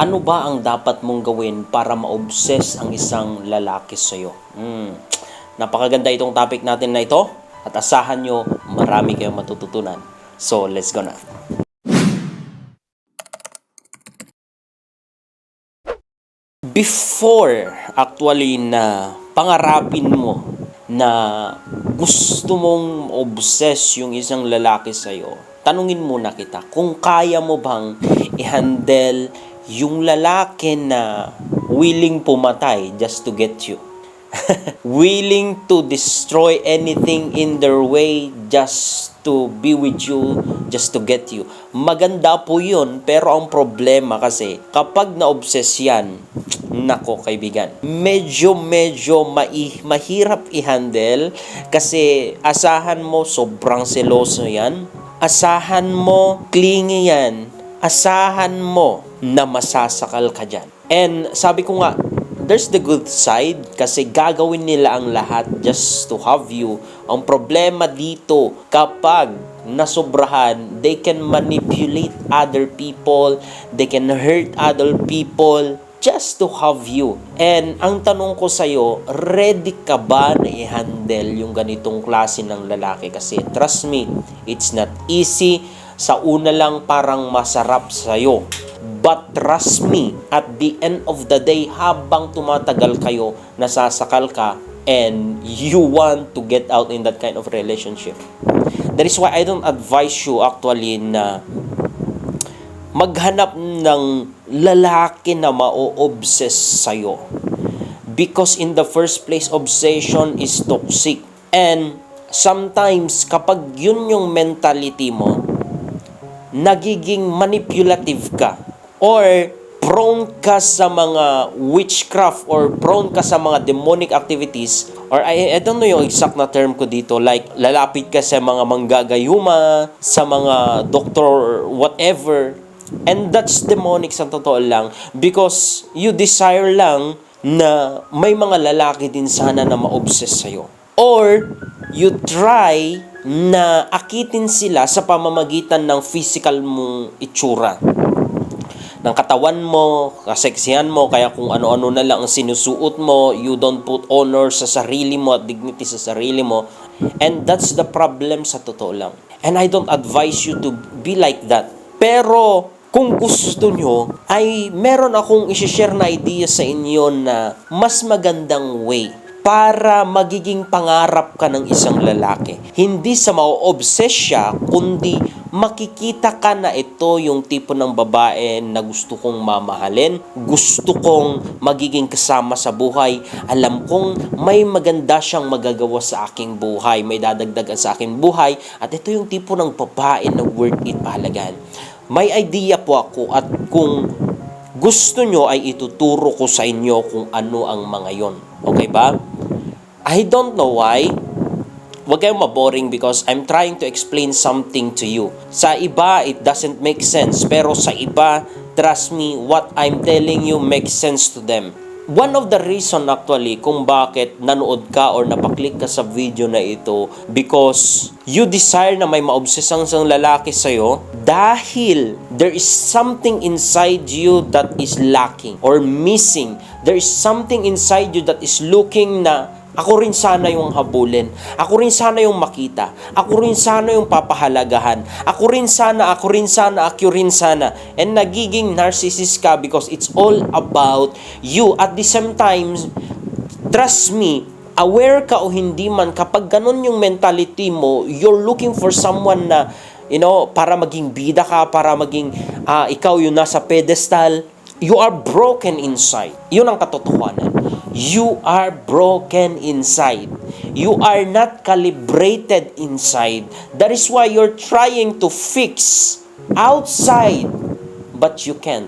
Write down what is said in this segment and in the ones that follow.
Ano ba ang dapat mong gawin para ma-obsess ang isang lalaki sa'yo? Napakaganda itong topic natin na ito at asahan nyo marami kayong matututunan. So, let's go na. Before actually na pangarapin mo na gusto mong obsess yung isang lalaki sa'yo, tanungin muna kita kung kaya mo bang i-handle yung lalaki na willing pumatay just to get you. Willing to destroy anything in their way just to be with you, just to get you. Maganda po yun, pero ang problema kasi, kapag na-obsess yan, nako kaibigan, medyo mahirap i-handle kasi asahan mo sobrang seloso yan, asahan mo clingy yan, asahan mo na masasakal ka dyan. And sabi ko nga, there's the good side kasi gagawin nila ang lahat just to have you. Ang problema dito, kapag nasobrahan, they can manipulate other people, they can hurt other people just to have you. And ang tanong ko sa'yo, ready ka ba na i-handle yung ganitong klase ng lalaki? Kasi trust me, it's not easy. Sa una lang parang masarap sa'yo. But trust me, at the end of the day, habang tumatagal kayo, nasasakal ka, and you want to get out in that kind of relationship. That is why I don't advise you actually na maghanap ng lalaki na ma-obsess sa'yo. Because in the first place, obsession is toxic. And sometimes, kapag yun yung mentality mo, nagiging manipulative ka or prone ka sa mga witchcraft or prone ka sa mga demonic activities or I don't know yung exact na term ko dito, like lalapit ka sa mga manggagayuma, sa mga doktor or whatever, and that's demonic sa totoo lang because you desire lang na may mga lalaki din sana na ma-obsess sa'yo or you try na akitin sila sa pamamagitan ng physical mong itsura. Ng katawan mo, kaseksihan mo, kaya kung ano-ano na lang ang sinusuot mo, you don't put honor sa sarili mo at dignity sa sarili mo. And that's the problem sa totoo lang. And I don't advise you to be like that. Pero kung gusto nyo, ay meron akong isi-share na idea sa inyo na mas magandang way para magiging pangarap ka ng isang lalaki. Hindi sa ma-obsess siya, kundi makikita ka na ito yung tipo ng babae na gusto kong mamahalin, gusto kong magiging kasama sa buhay, alam kong may maganda siyang magagawa sa aking buhay, may dadagdagan sa aking buhay, at ito yung tipo ng babae na worth it pahalagahan. May idea po ako at kung gusto nyo ay ituturo ko sa inyo kung ano ang mga yon. Okay ba? I don't know why. Huwag kayong maboring because I'm trying to explain something to you. Sa iba, it doesn't make sense. Pero sa iba, trust me, what I'm telling you makes sense to them. One of the reason actually kung bakit nanood ka or napaklik ka sa video na ito because you desire na may ma-obsess ang isang lalaki sa'yo dahil there is something inside you that is lacking or missing. There is something inside you that is looking na ako rin sana yung habulin. Ako rin sana yung makita. Ako rin sana yung papahalagahan. Ako rin sana. And nagiging narcissist ka because it's all about you. At the same time, trust me, aware ka o hindi man, kapag ganun yung mentality mo, you're looking for someone na, para maging bida ka, para maging ikaw yung nasa pedestal, you are broken inside. Yun ang katotohanan. You are broken inside. You are not calibrated inside. That is why you're trying to fix outside, but you can't.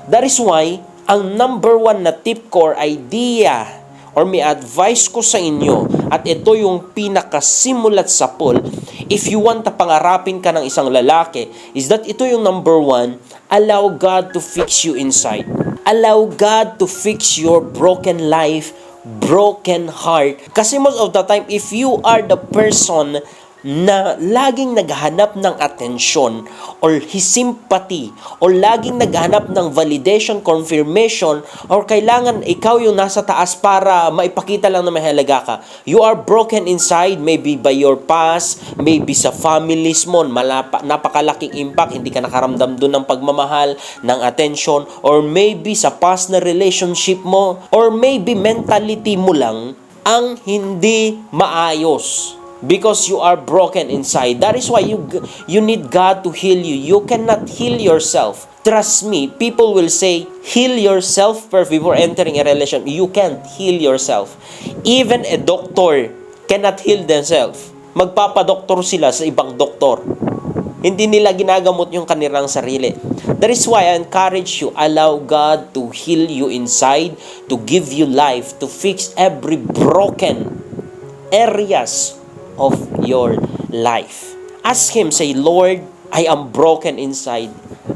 That is why, ang number one na tip ko or idea or may advice ko sa inyo, at ito yung pinakasimulat sa pool, if you want na pangarapin ka ng isang lalaki, is that ito yung number one, allow God to fix you inside. Allow God to fix your broken life, broken heart. Kasi most of the time, if you are the person na laging naghahanap ng atensyon or his sympathy or laging naghahanap ng validation, confirmation, or kailangan ikaw yung nasa taas para maipakita lang na may halaga ka. You are broken inside, maybe by your past, maybe sa families mo, napakalaking impact, hindi ka nakaramdam doon ng pagmamahal, ng attention, or maybe sa past na relationship mo, or maybe mentality mo lang ang hindi maayos. Because you are broken inside. That is why you need God to heal you. You cannot heal yourself. Trust me, people will say, heal yourself first before entering a relation. You can't heal yourself. Even a doctor cannot heal themselves. Magpapadoktor sila sa ibang doktor. Hindi nila ginagamot yung kanilang sarili. That is why I encourage you, allow God to heal you inside, to give you life, to fix every broken areas of your life. Ask Him, say, Lord, I am broken inside.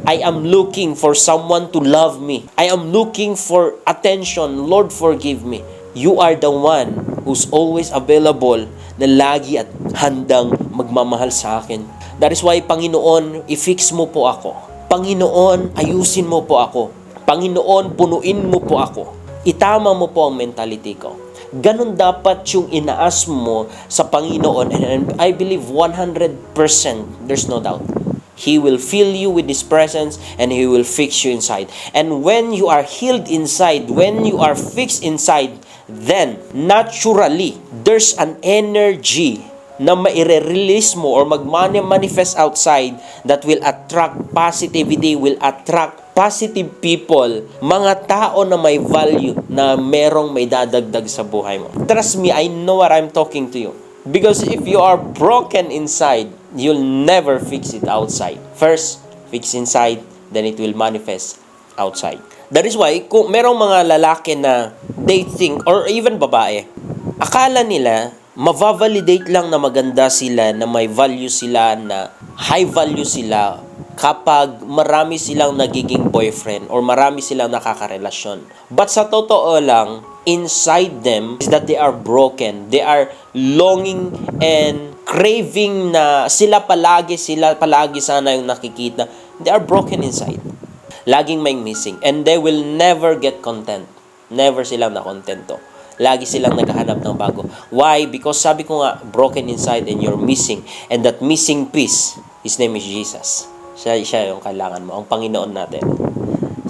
I am looking for someone to love me. I am looking for attention. Lord, forgive me. You are the one who's always available na lagi at handang magmamahal sa akin. That is why, Panginoon, i-fix mo po ako. Panginoon, ayusin mo po ako. Panginoon, punuin mo po ako. Itama mo po ang mentality ko. Ganon dapat yung inaas mo sa Panginoon, and I believe 100%, there's no doubt. He will fill you with His presence and He will fix you inside. And when you are healed inside, when you are fixed inside, then naturally, there's an energy na maire-release mo or magmanifest outside that will attract positivity, will attract positive people, mga tao na may value, na merong may dadagdag sa buhay mo. Trust me, I know what I'm talking to you. Because if you are broken inside, you'll never fix it outside. First, fix inside, then it will manifest outside. That is why, kung merong mga lalaki na they think, or even babae, akala nila, mavavalidate lang na maganda sila, na may value sila, na high value sila, kapag marami silang nagiging boyfriend or marami silang nakakarelasyon. But sa totoo lang, inside them is that they are broken. They are longing and craving na sila palagi sana yung nakikita. They are broken inside. Laging may missing. And they will never get content. Never silang nakontento. Lagi silang naghahanap ng bago. Why? Because sabi ko nga, broken inside and you're missing. And that missing piece, His name is Jesus. Siya yung kailangan mo, ang Panginoon natin.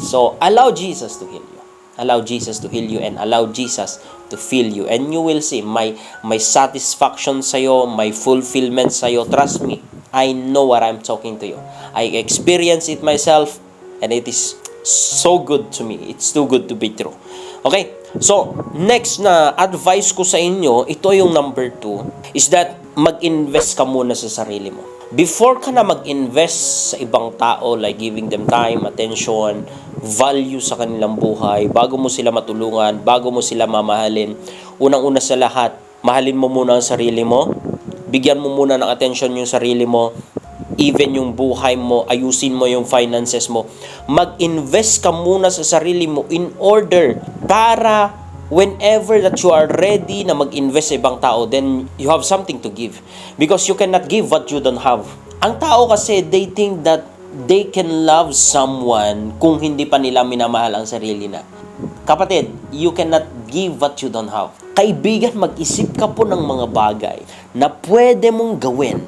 So, allow Jesus to heal you. Allow Jesus to heal you and allow Jesus to fill you. And you will see, may satisfaction sa'yo, may fulfillment sa'yo. Trust me, I know what I'm talking to you. I experience it myself and it is so good to me. It's too good to be true. Okay? So, next na advice ko sa inyo, ito yung number 2, is that mag-invest ka muna sa sarili mo. Before ka na mag-invest sa ibang tao, like giving them time, attention, value sa kanilang buhay, bago mo sila matulungan, bago mo sila mamahalin, unang-una sa lahat, mahalin mo muna ang sarili mo, bigyan mo muna ng attention yung sarili mo, even yung buhay mo, ayusin mo yung finances mo. Mag-invest ka muna sa sarili mo in order para whenever that you are ready na mag-invest sa ibang tao, then you have something to give. Because you cannot give what you don't have. Ang tao kasi, they think that they can love someone kung hindi pa nila minamahal ang sarili na. Kapatid, you cannot give what you don't have. Kaibigan, mag-isip ka po ng mga bagay na pwede mong gawin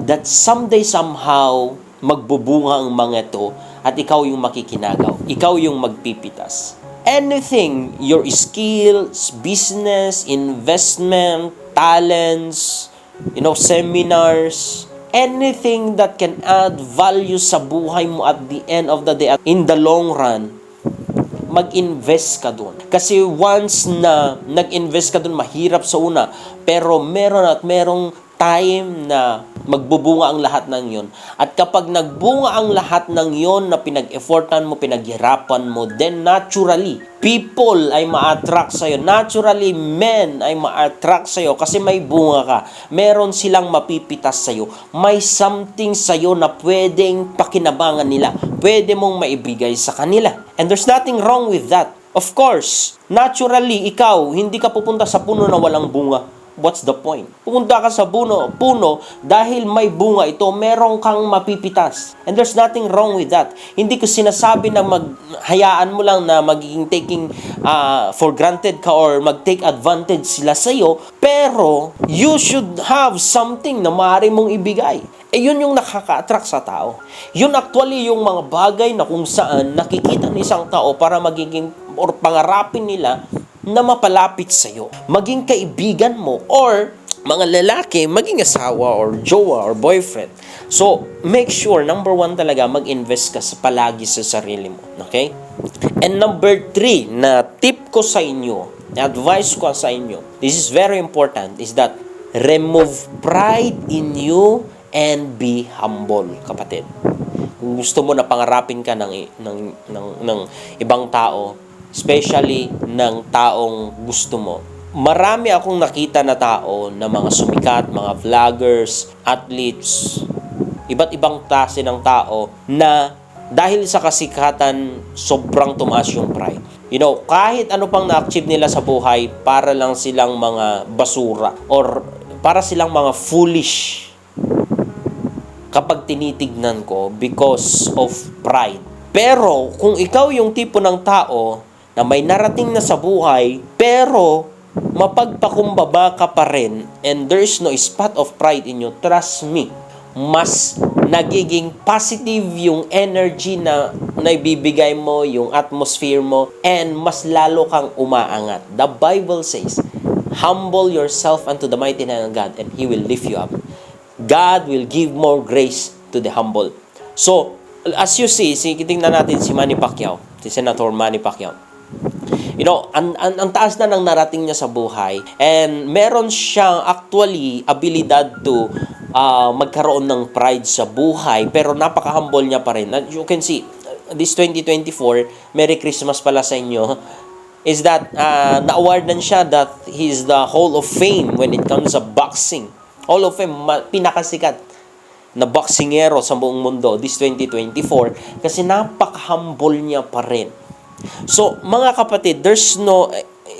that someday somehow magbubunga ang mga ito at ikaw yung makikinagaw. Ikaw yung magpipitas. Anything, your skills, business, investment, talents, seminars, anything that can add value sa buhay mo at the end of the day, in the long run, mag-invest ka dun. Kasi once na nag-invest ka dun, mahirap sa una, pero merong time na magbubunga ang lahat ng yon. At kapag nagbunga ang lahat ng yon na pinag-effortan mo, pinaghirapan mo, then naturally, people ay ma-attract sa'yo. Naturally, men ay ma-attract sa'yo kasi may bunga ka. Meron silang mapipitas sa'yo. May something sa'yo na pwedeng pakinabangan nila. Pwede mong maibigay sa kanila. And there's nothing wrong with that. Of course, naturally, ikaw, hindi ka pupunta sa puno na walang bunga. what's the point? Pumunta ka sa puno dahil may bunga ito, meron kang mapipitas. And there's nothing wrong with that. Hindi ko sinasabi na hayaan mo lang na magiging taking for granted ka or mag-take advantage sila sa'yo, pero you should have something na maaari mong ibigay. Yun yung nakaka-attract sa tao. Yun actually yung mga bagay na kung saan nakikita ng isang tao para magiging or pangarapin nila na mapalapit sa'yo. Maging kaibigan mo or mga lalaki, maging asawa or jowa or boyfriend. So, make sure, number 1 talaga, mag-invest ka sa palagi sa sarili mo. Okay? And number 3 na tip ko sa inyo, advice ko sa inyo, this is very important, is that remove pride in you and be humble, kapatid. Kung gusto mo na pangarapin ka ng ibang tao, especially ng taong gusto mo. Marami akong nakita na tao na mga sumikat, mga vloggers, athletes, iba't ibang klase ng tao na dahil sa kasikatan, sobrang tumaas yung pride. You know, kahit ano pang na-achieve nila sa buhay, para lang silang mga basura or para silang mga foolish kapag tinitignan ko because of pride. Pero kung ikaw yung tipo ng tao na may narating na sa buhay, pero mapagpakumbaba ka pa rin, and there's no spot of pride in you, trust me, mas nagiging positive yung energy na naibibigay mo, yung atmosphere mo, and mas lalo kang umaangat. The Bible says, humble yourself unto the mighty hand of God, and He will lift you up. God will give more grace to the humble. So, as you see, tingnan natin si Manny Pacquiao, si Senator Manny Pacquiao. You know, ang taas na ng narating niya sa buhay, and meron siyang actually abilidad to magkaroon ng pride sa buhay, pero napaka-humble niya pa rin. You can see, this 2024, Merry Christmas pala sa inyo, is that na-awardan siya that he is the Hall of Fame when it comes sa boxing. Hall of Fame, pinakasikat na boxingero sa buong mundo this 2024 kasi napaka-humble niya pa rin. So, mga kapatid,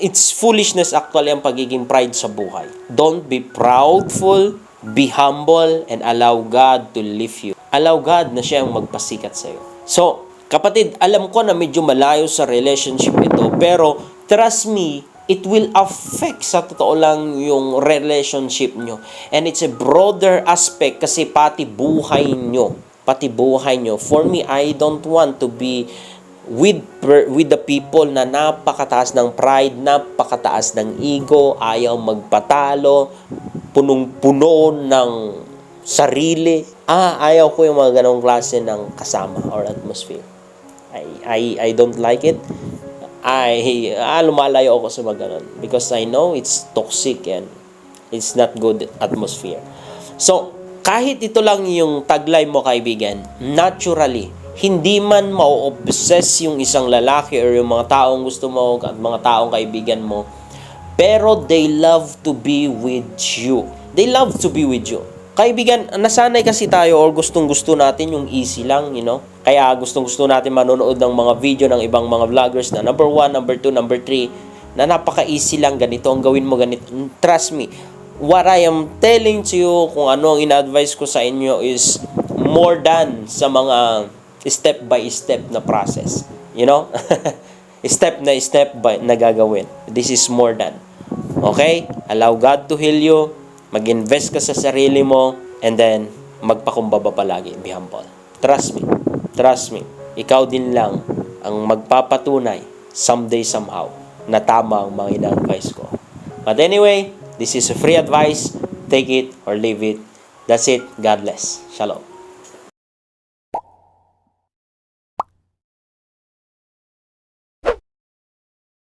it's foolishness actually ang pagiging pride sa buhay. Don't be proudful, be humble, and allow God to lift you. Allow God na siya ang magpasikat sa'yo. So, kapatid, alam ko na medyo malayo sa relationship ito, pero trust me, it will affect sa totoo lang yung relationship nyo. And it's a broader aspect kasi pati buhay nyo. For me, I don't want to be with the people na napakataas ng pride, napakataas ng ego, ayaw magpatalo, punong-puno ng sarili. Ayaw ko yung mga ganong klase ng kasama or atmosphere. I don't like it. Lumalayo ako sa mga ganon because I know it's toxic and it's not good atmosphere. So, kahit ito lang yung taglay mo, kaibigan, naturally, hindi man ma-obsess yung isang lalaki or yung mga taong gusto mo at mga taong kaibigan mo, pero they love to be with you. They love to be with you. Kaibigan, nasanay kasi tayo or gustong-gusto natin yung easy lang, you know? Kaya gustong-gusto natin manonood ng mga video ng ibang mga vloggers na number 1, number 2, number 3, na napaka-easy lang, ganito ang gawin mo, ganito. Trust me, what I am telling to you, kung ano ang ina-advise ko sa inyo is more than sa mga step by step na process. You know? Step by na gagawin. This is more than. Okay? Allow God to heal you. Mag-invest ka sa sarili mo. And then, magpakumbaba palagi. Be humble. Trust me. Trust me. Ikaw din lang ang magpapatunay someday somehow na tama ang mga ina-advise ko. But anyway, this is a free advice. Take it or leave it. That's it. God bless. Shalom.